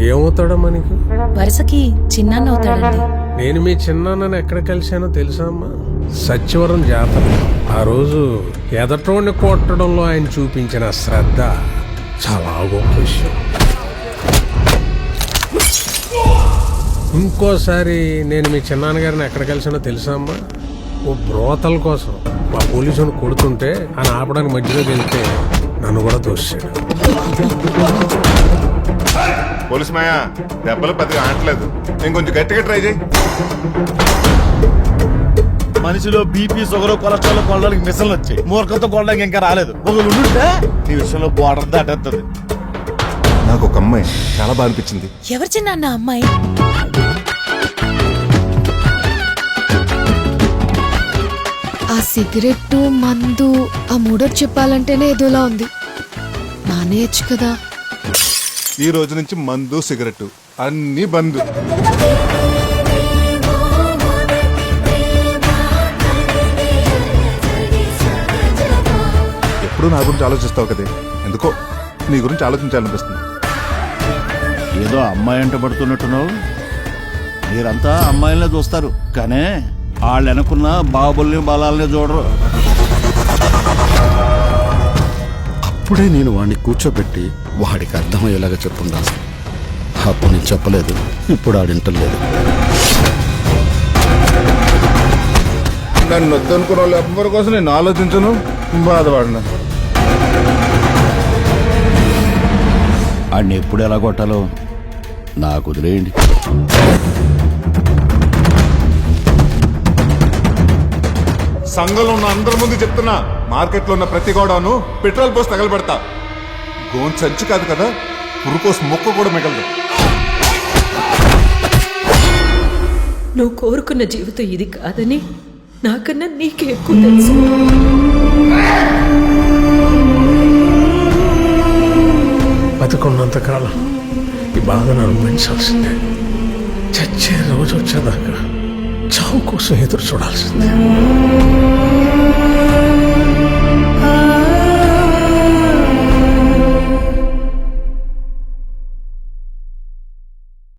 ఏమవుతాడమ్మా నీకు? వరుసకి చిన్నాన్న అవుతాడండి. నేను మీ చిన్నాన్నని ఎక్కడ కలిశానో తెలుసా అమ్మా? సత్యవరం జాతర. ఆ రోజు ఎదటోడిని కొట్టడంలో ఆయన చూపించిన శ్రద్ధ చాలా గొప్ప విషయం. ఇంకోసారి నేను మీ చిన్నాన్నగారిని ఎక్కడ కలిసానో తెలుసా అమ్మా? ఓ బ్రోతల కోసం మా పోలీసుని కొడుతుంటే ఆయన ఆపడానికి మధ్యలోకి వెళ్తే నన్ను కూడా తోసాడు. పోలీసు మాయా, దెబ్బలు పెద్దగా ఆడలేదు. నేను కొంచెం గట్టిగా ట్రై చేయి. మనిషిలో బీపీ షుగర్ కొలెస్ట్రాల్ కొనడానికి మిషన్లు వచ్చాయి. మూర్ఖంతో కొనడానికి ఇంకా రాలేదు. ఒకళ్ళు ఉంటే నీ విషయంలో బోర్డర్ దాటేస్తుంది. నాకు ఒక అమ్మాయి చాలా బాగా అనిపించింది. ఎవరు చిన్నాన్న అమ్మాయి? ఆ సిగరెట్ మందు ఆ మూడోది చెప్పాలంటేనే ఏదోలా ఉంది. మానేయచ్చు కదా. ఈ రోజు నుంచి మందు సిగరెట్ అన్ని బంద్. ఎప్పుడు నా గురించి ఆలోచిస్తావు కదే, ఎందుకో నీ గురించి ఆలోచించాలనిపిస్తుంది. ఏదో అమ్మాయి అంట పడుతున్నట్టున్నావు. మీరంతా అమ్మాయిలనే చూస్తారు, కానీ వాళ్ళు వెనకున్న బాబుల్ని బలాల్ని చూడరు. అప్పుడే నేను వాడిని కూర్చోబెట్టి వాడికి అర్థమయ్యేలాగా చెప్పుండాల్సి. అప్పుడు నేను చెప్పలేదు, ఇప్పుడు ఆడింటలేదు. నన్ను వద్దనుకున్న వాళ్ళు ఎవరి కోసం నేను ఆలోచించను, బాధపడను. వాడిని ఎప్పుడు ఎలా కొట్టాలో నాకు వదిలేయండి. సంఘంలో ఉన్న అందరి ముందు చెప్తున్నా, మార్కెట్లో ఉన్న ప్రతి గోడను పెట్రోల్ పోసి తగలబెడతా. గోన్ సంచి కాదు కదా, పురుకోసి మొక్క కూడా మిగలదు. నువ్వు కోరుకున్న జీవితం ఇది కాదని నాకన్నా నీకే ఎక్కువ తెలుసు. బతుకున్నంతకాలం ఈ బాధను అనుభవించాల్సిందే. చచ్చే రోజు వచ్చేదాకా చావు కోసం ఎదురు చూడాల్సిందే.